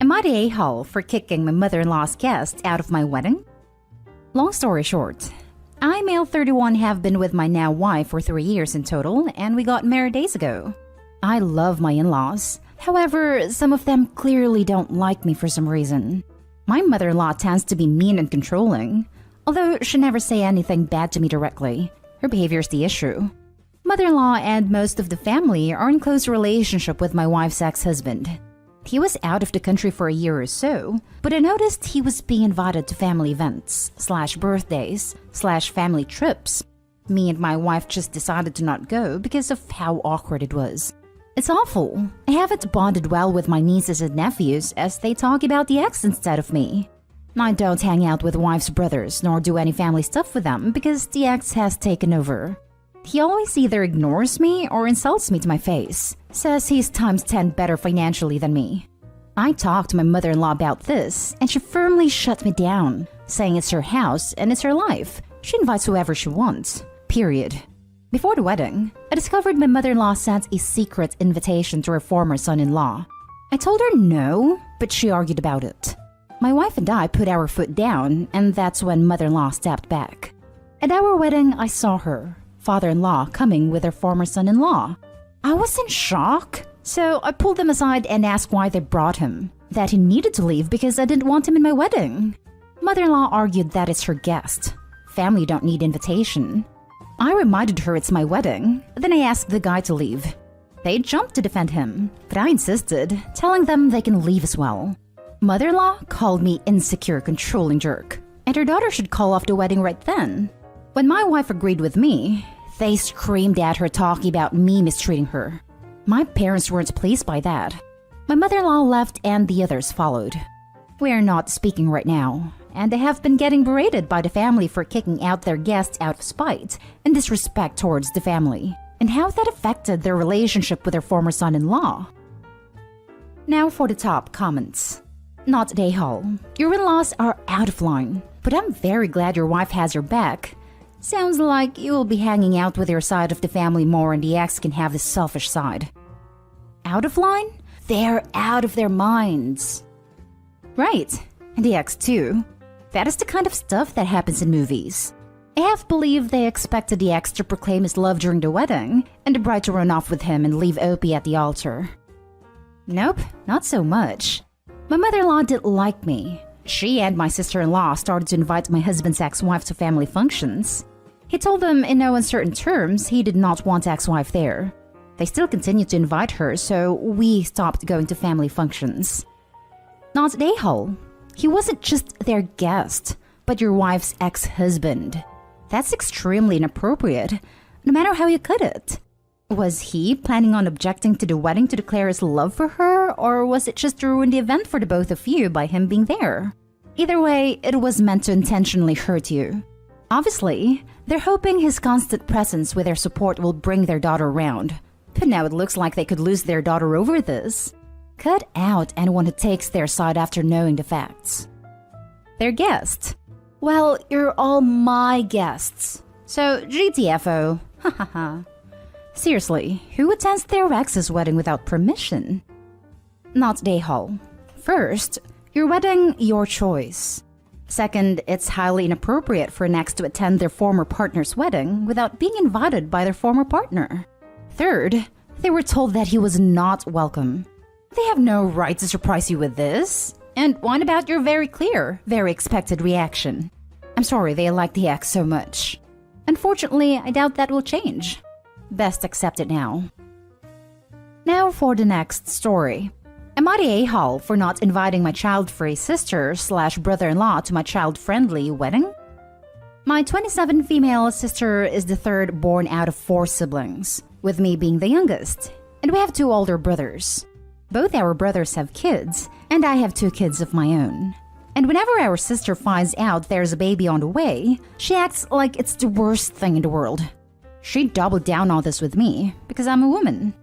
Am I the a-hole for kicking my mother-in-law's guest out of my wedding? Long story short, I, male 31, have been with my now wife for 3 years in total, and we got married days ago. I love my in-laws. However, some of them clearly don't like me for some reason. My mother-in-law tends to be mean and controlling, although she never say anything bad to me directly. Her behavior is the issue. Mother-in-law and most of the family are in close relationship with my wife's ex-husband. He was out of the country for a year or so, but I noticed he was being invited to family events, /birthdays, /family trips. Me and my wife just decided to not go because of how awkward it was. It's awful. I haven't bonded well with my nieces and nephews as they talk about the ex instead of me. I don't hang out with wife's brothers nor do any family stuff with them because the ex has taken over. He always either ignores me or insults me to my face, says he's times 10 better financially than me. I talked to my mother-in-law about this, and she firmly shut me down, saying it's her house and it's her life. She invites whoever she wants. Period. Before the wedding, I discovered my mother-in-law sent a secret invitation to her former son-in-law. I told her no, but she argued about it. My wife and I put our foot down, and that's when mother-in-law stepped back. At our wedding, I saw her, father-in-law, coming with her former son-in-law. I was in shock, so I pulled them aside and asked why they brought him. That he needed to leave because I didn't want him in my wedding. Mother-in-law argued that it's her guest. Family don't need invitation. I reminded her it's my wedding, then I asked the guy to leave. They jumped to defend him, but I insisted, telling them they can leave as well. Mother-in-law called me insecure, controlling jerk, and her daughter should call off the wedding right then. When my wife agreed with me, they screamed at her talking about me mistreating her. My parents weren't pleased by that. My mother-in-law left and the others followed. We are not speaking right now, and they have been getting berated by the family for kicking out their guests out of spite and disrespect towards the family, and how that affected their relationship with their former son-in-law. Now for the top comments. Not a hole. Your in-laws are out of line, but I'm very glad your wife has your back. Sounds like you will be hanging out with your side of the family more and the ex can have the selfish side. Out of line? They're out of their minds. Right, and the ex too. That is the kind of stuff that happens in movies. I have believed they expected the ex to proclaim his love during the wedding and the bride to run off with him and leave Opie at the altar. Nope, not so much. My mother-in-law didn't like me. She and my sister-in-law started to invite my husband's ex-wife to family functions. He told them in no uncertain terms he did not want ex-wife there. They still continued to invite her, so we stopped going to family functions. Not an a-hole. He wasn't just their guest, but your wife's ex-husband. That's extremely inappropriate, no matter how you cut it. Was he planning on objecting to the wedding to declare his love for her, or was it just to ruin the event for the both of you by him being there? Either way, it was meant to intentionally hurt you. Obviously, they're hoping his constant presence with their support will bring their daughter around. But now it looks like they could lose their daughter over this. Cut out anyone who takes their side after knowing the facts. Their guest. Well, you're all my guests. So, GTFO. Hahaha. Seriously, who attends their ex's wedding without permission? Not a hole. First, your wedding, your choice. Second, it's highly inappropriate for an ex to attend their former partner's wedding without being invited by their former partner. Third, they were told that he was not welcome. They have no right to surprise you with this. And whine about your very clear, very expected reaction. I'm sorry they like the ex so much. Unfortunately, I doubt that will change. Best accept it now. Now for the next story. Am I the a-hole for not inviting my child-free sister/brother-in-law to my child-friendly wedding? My 27 female sister is the third born out of 4 siblings, with me being the youngest, and we have 2 older brothers. Both our brothers have kids, and I have 2 kids of my own. And whenever our sister finds out there's a baby on the way, she acts like it's the worst thing in the world. She doubled down on this with me, because I'm a woman.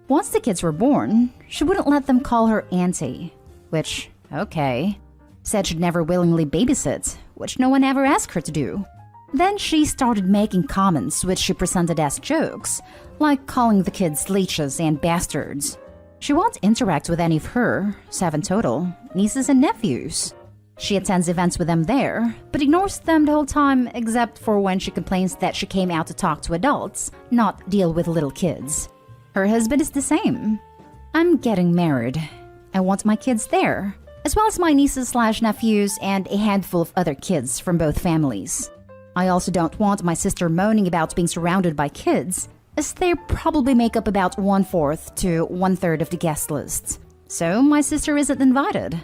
Once the kids were born, she wouldn't let them call her auntie, which, okay. Said she'd never willingly babysit, which no one ever asked her to do. Then she started making comments which she presented as jokes, like calling the kids leeches and bastards. She won't interact with any of her, 7 total, nieces and nephews. She attends events with them there, but ignores them the whole time except for when she complains that she came out to talk to adults, not deal with little kids. Her husband is the same. I'm getting married. I want my kids there, as well as my nieces/nephews and a handful of other kids from both families. I also don't want my sister moaning about being surrounded by kids, as they probably make up about 1/4 to 1/3 of the guest list. So my sister isn't invited.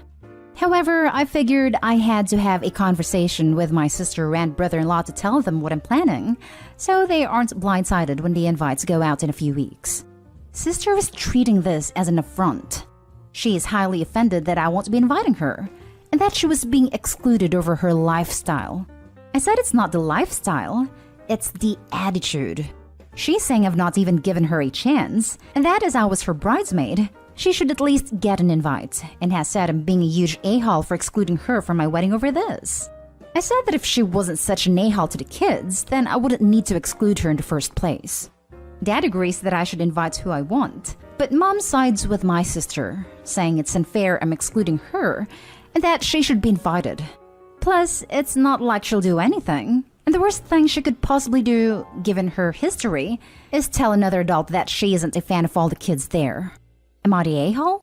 However, I figured I had to have a conversation with my sister and brother-in-law to tell them what I'm planning, so they aren't blindsided when the invites go out in a few weeks. Sister is treating this as an affront. She is highly offended that I won't be inviting her, and that she was being excluded over her lifestyle. I said it's not the lifestyle, it's the attitude. She's saying I've not even given her a chance, and that as I was her bridesmaid, she should at least get an invite, and has said I'm being a huge a-hole for excluding her from my wedding over this. I said that if she wasn't such an a-hole to the kids, then I wouldn't need to exclude her in the first place. Dad agrees that I should invite who I want, but Mom sides with my sister, saying it's unfair I'm excluding her, and that she should be invited. Plus, it's not like she'll do anything. And the worst thing she could possibly do, given her history, is tell another adult that she isn't a fan of all the kids there. Am I the a-hole?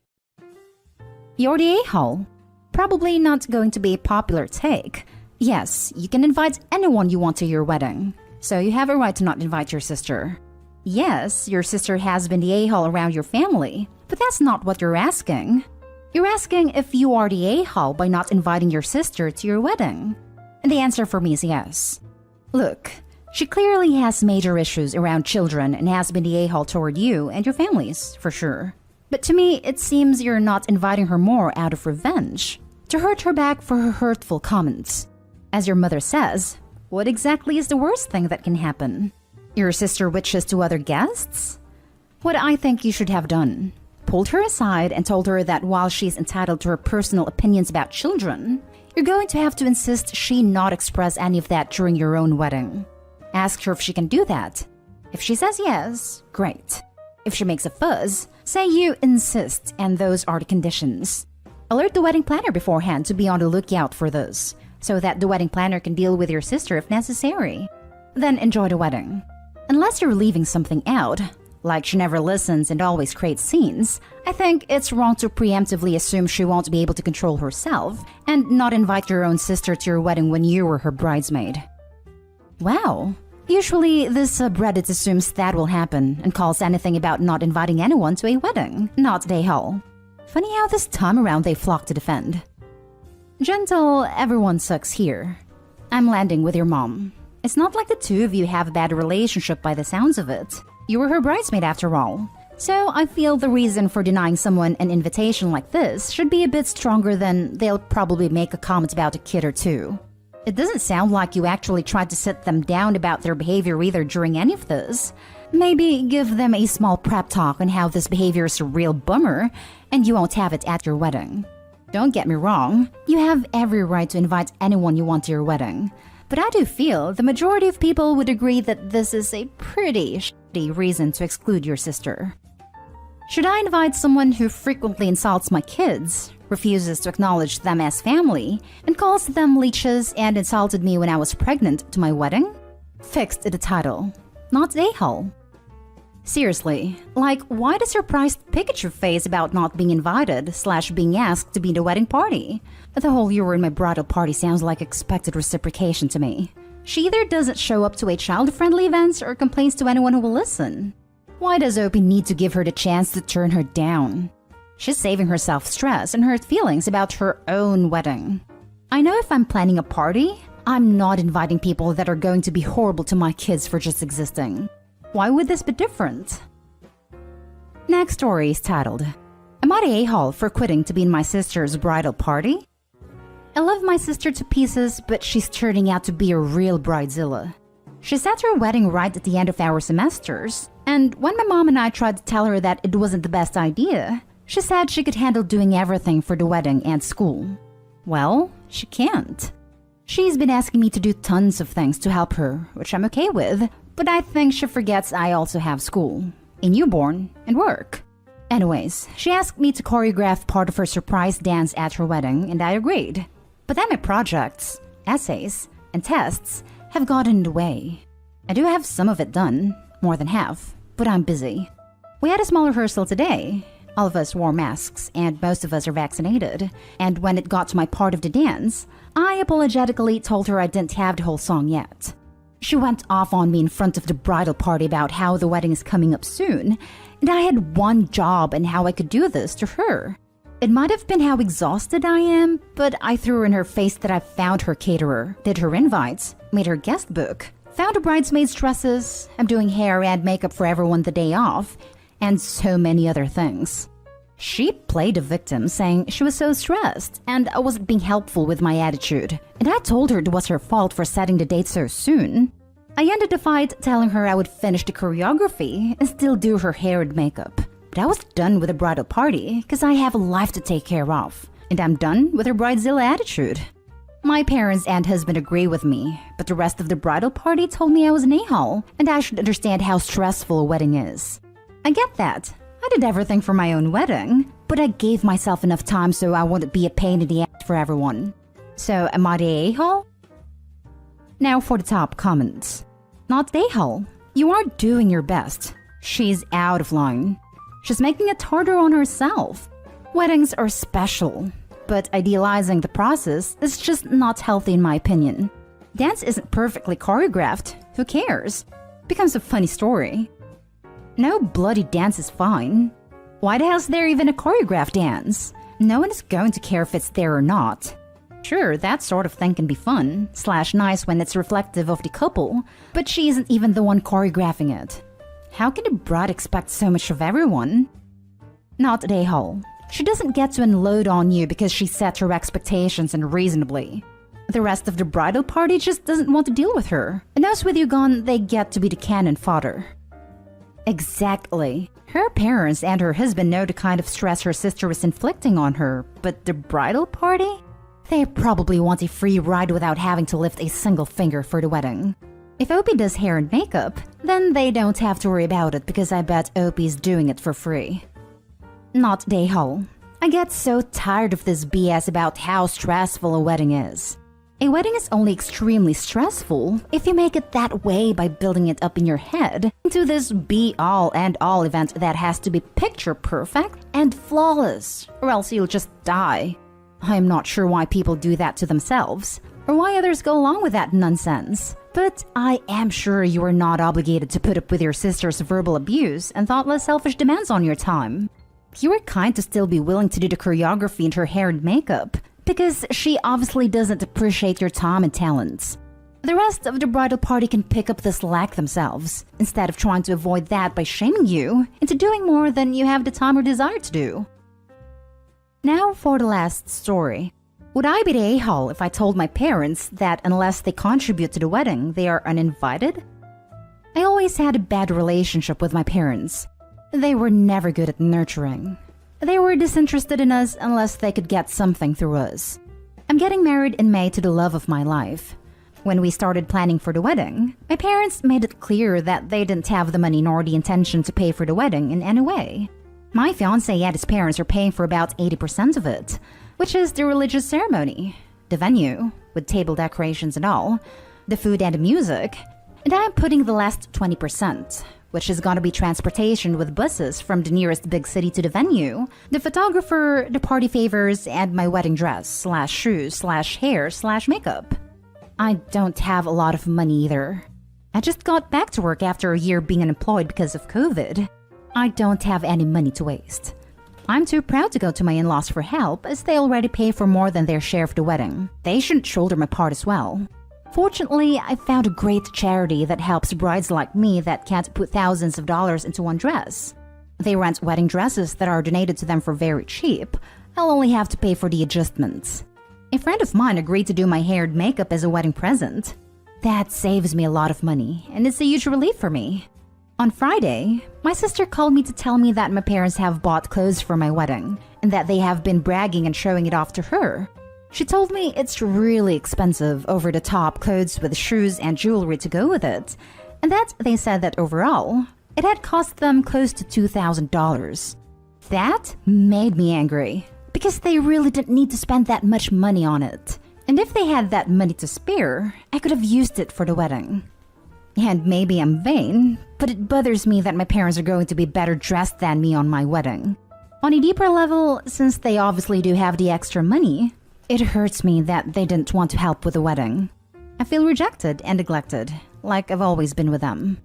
You're the a-hole. Probably not going to be a popular take. Yes, you can invite anyone you want to your wedding, so you have a right to not invite your sister. Yes, your sister has been the a-hole around your family, but that's not what you're asking. You're asking if you are the a-hole by not inviting your sister to your wedding. And the answer for me is yes. Look, she clearly has major issues around children and has been the a-hole toward you and your families, for sure. But to me, it seems you're not inviting her more out of revenge, to hurt her back for her hurtful comments. As your mother says, what exactly is the worst thing that can happen? Your sister witches to other guests? What I think you should have done. Pulled her aside and told her that while she's entitled to her personal opinions about children, you're going to have to insist she not express any of that during your own wedding. Ask her if she can do that. If she says yes, great. If she makes a fuss, say you insist and those are the conditions. Alert the wedding planner beforehand to be on the lookout for this, so that the wedding planner can deal with your sister if necessary. Then enjoy the wedding. Unless you're leaving something out, like she never listens and always creates scenes, I think it's wrong to preemptively assume she won't be able to control herself and not invite your own sister to your wedding when you were her bridesmaid. Wow. Usually, this subreddit assumes that will happen and calls anything about not inviting anyone to a wedding, not the a-hole. Funny how this time around they flock to defend. Gentle, everyone sucks here. I'm landing with your mom. It's not like the two of you have a bad relationship by the sounds of it. You were her bridesmaid after all. So I feel the reason for denying someone an invitation like this should be a bit stronger than they'll probably make a comment about a kid or two. It doesn't sound like you actually tried to sit them down about their behavior either during any of this. Maybe give them a small prep talk on how this behavior is a real bummer, and you won't have it at your wedding. Don't get me wrong, you have every right to invite anyone you want to your wedding. But I do feel the majority of people would agree that this is a pretty shitty reason to exclude your sister. Should I invite someone who frequently insults my kids, refuses to acknowledge them as family, and calls them leeches and insulted me when I was pregnant to my wedding? Fixed the title. Not a-hole. Seriously, like, why the surprised Pikachu face about not being invited / being asked to be in the wedding party? The whole "you were in my bridal party" sounds like expected reciprocation to me. She either doesn't show up to a child-friendly event or complains to anyone who will listen. Why does Opie need to give her the chance to turn her down? She's saving herself stress and hurt feelings about her own wedding. I know if I'm planning a party, I'm not inviting people that are going to be horrible to my kids for just existing. Why would this be different? Next story is titled, Am I the a-hole for quitting to be in my sister's bridal party? I love my sister to pieces, but she's turning out to be a real bridezilla. She's at her wedding right at the end of our semesters, and when my mom and I tried to tell her that it wasn't the best idea, she said she could handle doing everything for the wedding and school. Well, she can't. She's been asking me to do tons of things to help her, which I'm okay with, but I think she forgets I also have school, a newborn, and work. Anyways, she asked me to choreograph part of her surprise dance at her wedding, and I agreed. But then my projects, essays, and tests have gotten in the way. I do have some of it done, more than half, but I'm busy. We had a small rehearsal today. All of us wore masks, and most of us are vaccinated. And when it got to my part of the dance, I apologetically told her I didn't have the whole song yet. She went off on me in front of the bridal party about how the wedding is coming up soon, and I had one job and how I could do this to her. It might have been how exhausted I am, but I threw in her face that I found her caterer, did her invites, made her guest book, found her bridesmaids' dresses, I'm doing hair and makeup for everyone the day off, and so many other things. She played a victim, saying she was so stressed and I wasn't being helpful with my attitude, and I told her it was her fault for setting the date so soon. I ended the fight telling her I would finish the choreography and still do her hair and makeup. But I was done with the bridal party because I have a life to take care of, and I'm done with her bridezilla attitude. My parents and husband agree with me, but the rest of the bridal party told me I was an a-hole and I should understand how stressful a wedding is. I get that. I did everything for my own wedding, but I gave myself enough time so I wouldn't be a pain in the ass for everyone. So am I the a-hole? Now for the top comments. Not the a-hole. You are doing your best. She's out of line. She's making it harder on herself. Weddings are special, but idealizing the process is just not healthy in my opinion. Dance isn't perfectly choreographed. Who cares? Becomes a funny story. No bloody dance is fine. Why the hell is there even a choreographed dance? No one is going to care if it's there or not. Sure, that sort of thing can be fun, / nice when it's reflective of the couple, but she isn't even the one choreographing it. How can a bride expect so much of everyone? Not the a-hole. She doesn't get to unload on you because she set her expectations unreasonably. The rest of the bridal party just doesn't want to deal with her, and as with you gone, they get to be the cannon fodder. Exactly. Her parents and her husband know the kind of stress her sister was inflicting on her, but the bridal party? They probably want a free ride without having to lift a single finger for the wedding. If Opie does hair and makeup, then they don't have to worry about it because I bet Opie's doing it for free. Not the a-hole. I get so tired of this BS about how stressful a wedding is. A wedding is only extremely stressful if you make it that way by building it up in your head into this be-all and all event that has to be picture perfect and flawless, or else you'll just die. I'm not sure why people do that to themselves, or why others go along with that nonsense. But I am sure you are not obligated to put up with your sister's verbal abuse and thoughtless selfish demands on your time. You are kind to still be willing to do the choreography and her hair and makeup, because she obviously doesn't appreciate your time and talents. The rest of the bridal party can pick up the slack themselves, instead of trying to avoid that by shaming you into doing more than you have the time or desire to do. Now for the last story. Would I be the a-hole if I told my parents that unless they contribute to the wedding, they are uninvited? I always had a bad relationship with my parents. They were never good at nurturing. They were disinterested in us unless they could get something through us. I'm getting married in May to the love of my life. When we started planning for the wedding, my parents made it clear that they didn't have the money nor the intention to pay for the wedding in any way. My fiancé and his parents are paying for about 80% of it, which is the religious ceremony, the venue, with table decorations and all, the food and the music, and I'm putting the last 20%, which is gonna be transportation with buses from the nearest big city to the venue, the photographer, the party favors, and my wedding dress / shoes / hair / makeup. I don't have a lot of money either. I just got back to work after a year being unemployed because of COVID. I don't have any money to waste. I'm too proud to go to my in-laws for help as they already pay for more than their share of the wedding. They shouldn't shoulder my part as well. Fortunately, I found a great charity that helps brides like me that can't put thousands of dollars into one dress. They rent wedding dresses that are donated to them for very cheap. I'll only have to pay for the adjustments. A friend of mine agreed to do my hair and makeup as a wedding present. That saves me a lot of money, and it's a huge relief for me. On Friday, my sister called me to tell me that my parents have bought clothes for my wedding, and that they have been bragging and showing it off to her. She told me it's really expensive, over-the-top clothes with shoes and jewelry to go with it, and that they said that overall, it had cost them close to $2,000. That made me angry, because they really didn't need to spend that much money on it. And if they had that money to spare, I could have used it for the wedding. And maybe I'm vain, but it bothers me that my parents are going to be better dressed than me on my wedding. On a deeper level, since they obviously do have the extra money, it hurts me that they didn't want to help with the wedding. I feel rejected and neglected, like I've always been with them.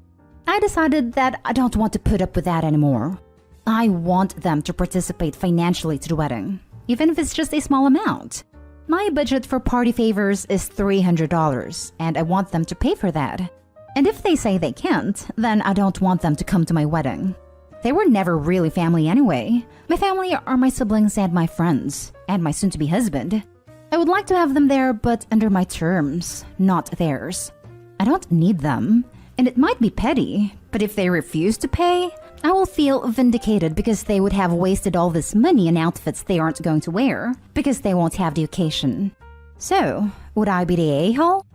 I decided that I don't want to put up with that anymore. I want them to participate financially to the wedding, even if it's just a small amount. My budget for party favors is $300, and I want them to pay for that. And if they say they can't, then I don't want them to come to my wedding. They were never really family anyway. My family are my siblings and my friends, and my soon-to-be husband. I would like to have them there, but under my terms, not theirs. I don't need them, and it might be petty, but if they refuse to pay, I will feel vindicated because they would have wasted all this money on outfits they aren't going to wear, because they won't have the occasion. So, would I be the a-hole?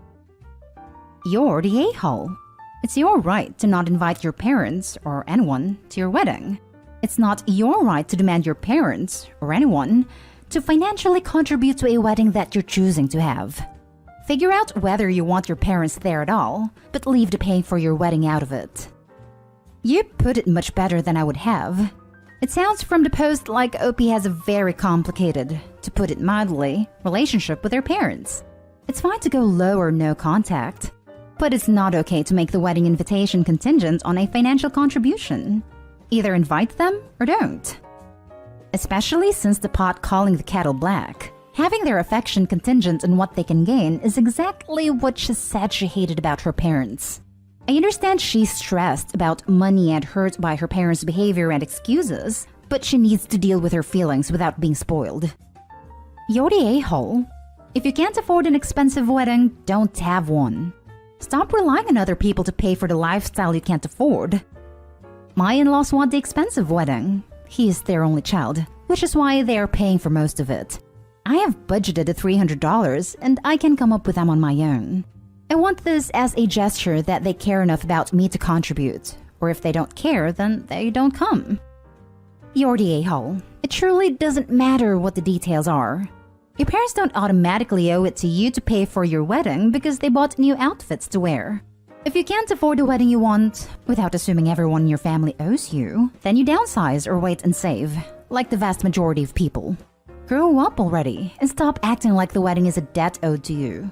You're the a-hole. It's your right to not invite your parents or anyone to your wedding. It's not your right to demand your parents or anyone to financially contribute to a wedding that you're choosing to have. Figure out whether you want your parents there at all, but leave the paying for your wedding out of it. You put it much better than I would have. It sounds from the post like OP has a very complicated, to put it mildly, relationship with their parents. It's fine to go low or no contact, but it's not okay to make the wedding invitation contingent on a financial contribution. Either invite them or don't. Especially since the pot calling the kettle black. Having their affection contingent on what they can gain is exactly what she said she hated about her parents. I understand she's stressed about money and hurt by her parents' behavior and excuses, but she needs to deal with her feelings without being spoiled. You're the a-hole. If you can't afford an expensive wedding, don't have one. Stop relying on other people to pay for the lifestyle you can't afford. My in-laws want the expensive wedding. He is their only child, which is why they are paying for most of it. I have budgeted the $300 and I can come up with them on my own. I want this as a gesture that they care enough about me to contribute, or if they don't care, then they don't come. You're the a-hole. It truly doesn't matter what the details are. Your parents don't automatically owe it to you to pay for your wedding because they bought new outfits to wear. If you can't afford the wedding you want, without assuming everyone in your family owes you, then you downsize or wait and save, like the vast majority of people. Grow up already and stop acting like the wedding is a debt owed to you.